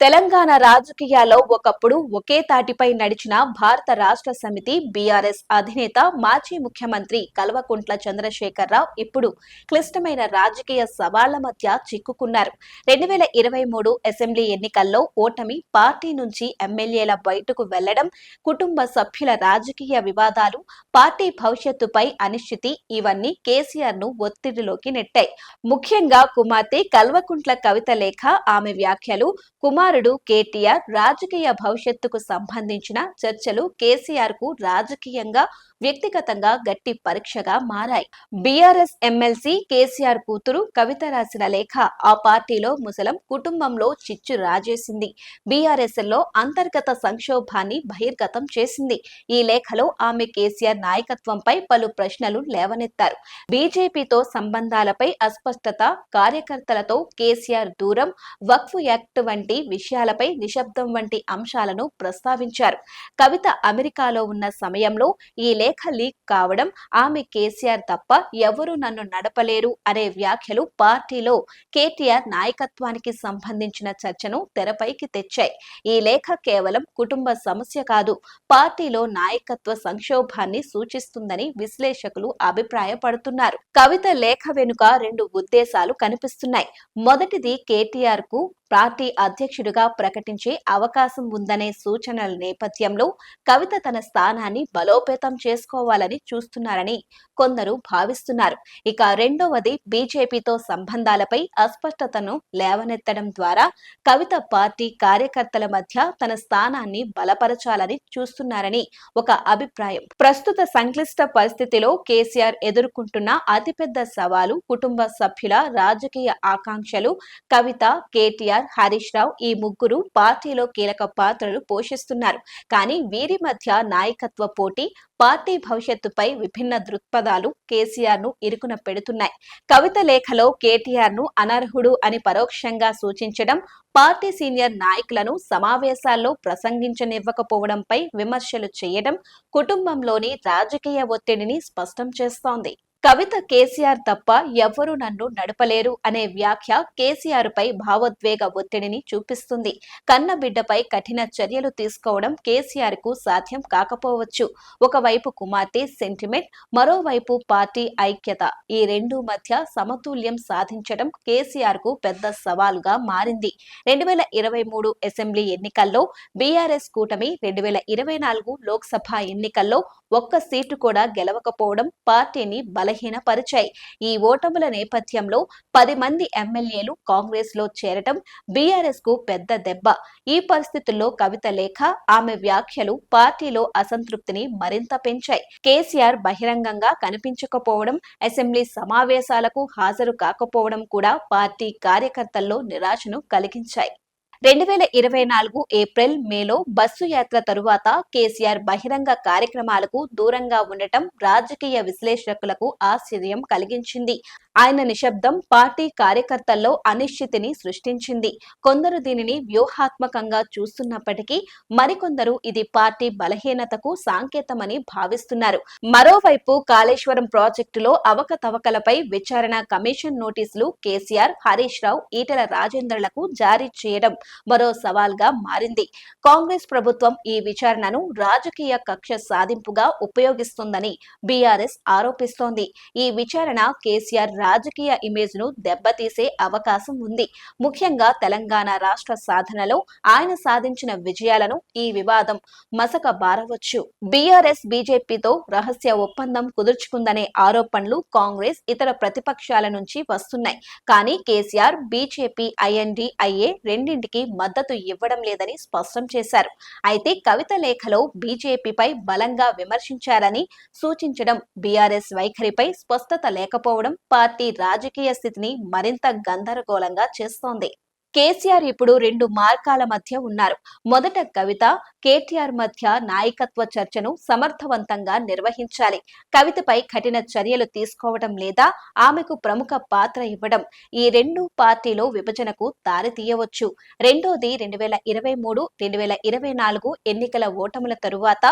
తెలంగాణ రాజకీయాల్లో ఒకప్పుడు ఒకే తాటిపై నడిచిన భారత రాష్ట్ర సమితి బీఆర్ఎస్ అధినేత మాజీ ముఖ్యమంత్రి కల్వకుంట్ల చంద్రశేఖరరావు ఇప్పుడు క్లిష్టమైన రాజకీయ సవాళ్ల మధ్య చిక్కుకున్నారు. 2023 అసెంబ్లీ ఎన్నికల్లో ఓటమి, పార్టీ నుంచి ఎమ్మెల్యేల బయటకు వెళ్లడం, కుటుంబ సభ్యుల రాజకీయ వివాదాలు, పార్టీ భవిష్యత్తుపై అనిశ్చితి ఇవన్నీ కేసీఆర్ ను ఒత్తిడిలోకి నెట్టాయి. ముఖ్యంగా కుమార్తె కల్వకుంట్ల కవిత లేఖ, ఆమె వ్యాఖ్యలు, కుమారుడు కేటీఆర్ రాజకీయ భవిష్యత్తుకు సంబంధించిన చర్చలు కేసీఆర్ కు రాజకీయంగా, వ్యక్తిగతంగా గట్టి పరీక్షగా మారాయి. బీఆర్ఎస్ ఎమ్మెల్సీ కేసీఆర్ కూతురు కవిత రాసిన లేఖ ఆ పార్టీలో ముసలం, కుటుంబంలో చిచ్చు రాజేసింది. బీఆర్ఎస్ లో అంతర్గత సంక్షోభాన్ని బహిర్గతం చేసింది. ఈ లేఖలో ఆమె కేసీఆర్ నాయకత్వంపై పలు ప్రశ్నలు లేవనెత్తారు. బీజేపీతో సంబంధాలపై అస్పష్టత, కార్యకర్తలతో కేసీఆర్ దూరం, వక్ఫ్ యాక్ట్ వంటి విషయాలపై నిశ్శబ్దం వంటి అంశాలను ప్రస్తావించారు. కవిత అమెరికాలో ఉన్న సమయంలో ఈ లేఖ లీక్ కావడం, ఆమె కేసీఆర్ తప్ప ఎవరూ నన్ను నడపలేరు అనే వ్యాఖ్యలు పార్టీలో కేటీఆర్ నాయకత్వానికి సంబంధించిన చర్చను తెరపైకి తెచ్చాయి. ఈ లేఖ కేవలం కుటుంబ సమస్య కాదు, పార్టీలో నాయకత్వ సంక్షోభాన్ని సూచిస్తుందని విశ్లేషకులు అభిప్రాయపడుతున్నారు. కవిత లేఖ వెనుక రెండు ఉద్దేశాలు కనిపిస్తున్నాయి. మొదటిది, కేటీఆర్ కు పార్టీ అధ్యక్షుడిగా ప్రకటించే అవకాశం ఉందనే సూచనల నేపథ్యంలో కవిత తన స్థానాన్ని బలోపేతం చేసుకోవాలని చూస్తున్నారని కొందరు భావిస్తున్నారు. ఇక రెండవది, బీజేపీతో సంబంధాలపై అస్పష్టతను లేవనెత్తడం ద్వారా కవిత పార్టీ కార్యకర్తల మధ్య తన స్థానాన్ని బలపరచాలని చూస్తున్నారని ఒక అభిప్రాయం. ప్రస్తుత సంక్లిష్ట పరిస్థితిలో కేసీఆర్ ఎదుర్కొంటున్న అతిపెద్ద సవాలు కుటుంబ సభ్యుల రాజకీయ ఆకాంక్షలు. కవిత, కేటీఆర్, హరీష్ రావు ఈ ముగ్గురు పార్టీలో కీలక పాత్రలు పోషిస్తున్నారు. కానీ వీరి మధ్య నాయకత్వ పోటీ, పార్టీ భవిష్యత్తుపై విభిన్న దృక్పథాలు కేసీఆర్ ను ఇరుకున పెడుతున్నాయి. కవిత లేఖలో కేటీఆర్ ను అనర్హుడు అని పరోక్షంగా సూచించడం, పార్టీ సీనియర్ నాయకులను సమావేశాల్లో ప్రసంగించనివ్వకపోవడంపై విమర్శలు చేయడం కుటుంబంలోని రాజకీయ ఒత్తిడిని స్పష్టం చేస్తోంది. కవిత కేసీఆర్ తప్ప ఎవ్వరూ నన్ను నడపలేరు అనే వ్యాఖ్య కేసీఆర్ పై భావోద్వేగ ఒత్తిడిని చూపిస్తుంది. కన్న బిడ్డపై కఠిన చర్యలు తీసుకోవడం కేసీఆర్ కు సాధ్యం కాకపోవచ్చు. ఒకవైపు కుమార్తె సెంటిమెంట్, మరోవైపు పార్టీ ఐక్యత, ఈ రెండు మధ్య సమతుల్యం సాధించడం కేసీఆర్ కు పెద్ద సవాలుగా మారింది. 2023 అసెంబ్లీ ఎన్నికల్లో బీఆర్ఎస్ కూటమి 2024 లోక్సభ ఎన్నికల్లో ఒక్క సీటు కూడా గెలవకపోవడం పార్టీని బలహీనపరిచాయి. ఈ ఓటముల నేపథ్యంలో 10 మంది ఎమ్మెల్యేలు కాంగ్రెస్ లో చేరటం బీఆర్ఎస్ కు పెద్ద దెబ్బ. ఈ పరిస్థితుల్లో కవిత లేఖ, ఆమె వ్యాఖ్యలు పార్టీలో అసంతృప్తిని మరింత పెంచాయి. కేసీఆర్ బహిరంగంగా కనిపించకపోవడం, అసెంబ్లీ సమావేశాలకు హాజరు కాకపోవడం కూడా పార్టీ కార్యకర్తల్లో నిరాశను కలిగించాయి. 2024 ఏప్రిల్, మేలో బస్సు యాత్ర తరువాత కేసీఆర్ బహిరంగ కార్యక్రమాలకు దూరంగా ఉండటం రాజకీయ విశ్లేషకులకు ఆశ్చర్యం కలిగించింది. ఆయన నిశ్శబ్దం పార్టీ కార్యకర్తల్లో అనిశ్చితిని సృష్టించింది. కొందరు దీనిని వ్యూహాత్మకంగా చూస్తున్నప్పటికీ మరికొందరు ఇది పార్టీ బలహీనతకు సంకేతమని భావిస్తున్నారు. మరోవైపు కాళేశ్వరం ప్రాజెక్టులో అవకతవకలపై విచారణ కమిషన్ నోటీసులు కేసీఆర్, హరీష్ రావు, ఈటెల రాజేందర్లకు జారీ చేయడం మరో సవాల్గా మారింది. కాంగ్రెస్ ప్రభుత్వం ఈ విచారణను రాజకీయ కక్ష సాధింపుగా ఉపయోగిస్తోందని బీఆర్ఎస్ ఆరోపిస్తోంది. ఈ విచారణ కేసీఆర్ రాజకీయ ఇమేజ్ ను దెబ్బతీసే అవకాశం ఉంది. ముఖ్యంగా తెలంగాణ రాష్ట్ర సాధనలో ఆయన సాధించిన విజయాలను ఈ వివాదం మసక బారవచ్చు. బీఆర్ఎస్ బీజేపీతో రహస్య ఒప్పందం కుదుర్చుకుందనే ఆరోపణలు కాంగ్రెస్, ఇతర ప్రతిపక్షాల నుంచి వస్తున్నాయి. కానీ కేసీఆర్, బీజేపీ, ఐఎన్డీఐఏ రెండింటికి మద్దతు ఇవ్వడం లేదని స్పష్టం చేశారు. అయితే కవిత లేఖలో బీజేపీపై బలంగా విమర్శించారని సూచించడం, బీఆర్ఎస్ వైఖరిపై స్పష్టత లేకపోవడం పార్టీ రాజకీయ స్థితిని మరింత గందరగోళంగా చేస్తోంది. కేసీఆర్ ఇప్పుడు రెండు మార్గాల మధ్య ఉన్నారు. మొదట కవిత, కేటీఆర్ మధ్య నాయకత్వ చర్చను సమర్థవంతంగా నిర్వహించాలి. కవితపై కఠిన చర్యలు తీసుకోవడం లేదా ఆమెకు ప్రముఖ పాత్ర ఇవ్వడం, ఈ రెండు పార్టీలో విభజనకు దారితీయవచ్చు. రెండోది, 2023, 2024 ఎన్నికల ఓటముల తరువాత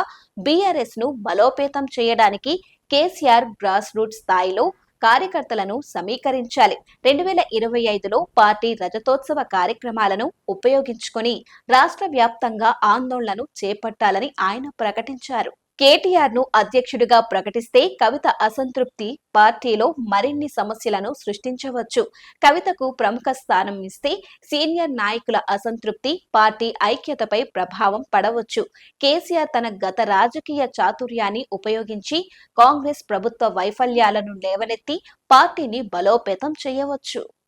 బీఆర్ఎస్ ను బలోపేతం చేయడానికి కేసీఆర్ గ్రాస్ రూట్ స్థాయిలో కార్యకర్తలను సమీకరించాలి. 2025లో పార్టీ రజతోత్సవ కార్యక్రమాలను ఉపయోగించుకొని రాష్ట్ర వ్యాప్తంగా ఆందోళనలు చేపట్టాలని ఆయన ప్రకటించారు. కేటీఆర్ ను అధ్యక్షుడిగా ప్రకటిస్తే కవిత అసంతృప్తి పార్టీలో మరిన్ని సమస్యలను సృష్టించవచ్చు. కవితకు ప్రముఖ స్థానం ఇస్తే సీనియర్ నాయకుల అసంతృప్తి పార్టీ ఐక్యతపై ప్రభావం పడవచ్చు. కేసీఆర్ తన గత రాజకీయ చాతుర్యాన్ని ఉపయోగించి కాంగ్రెస్ ప్రభుత్వ వైఫల్యాలను లేవనెత్తి పార్టీని బలోపేతం చేయవచ్చు.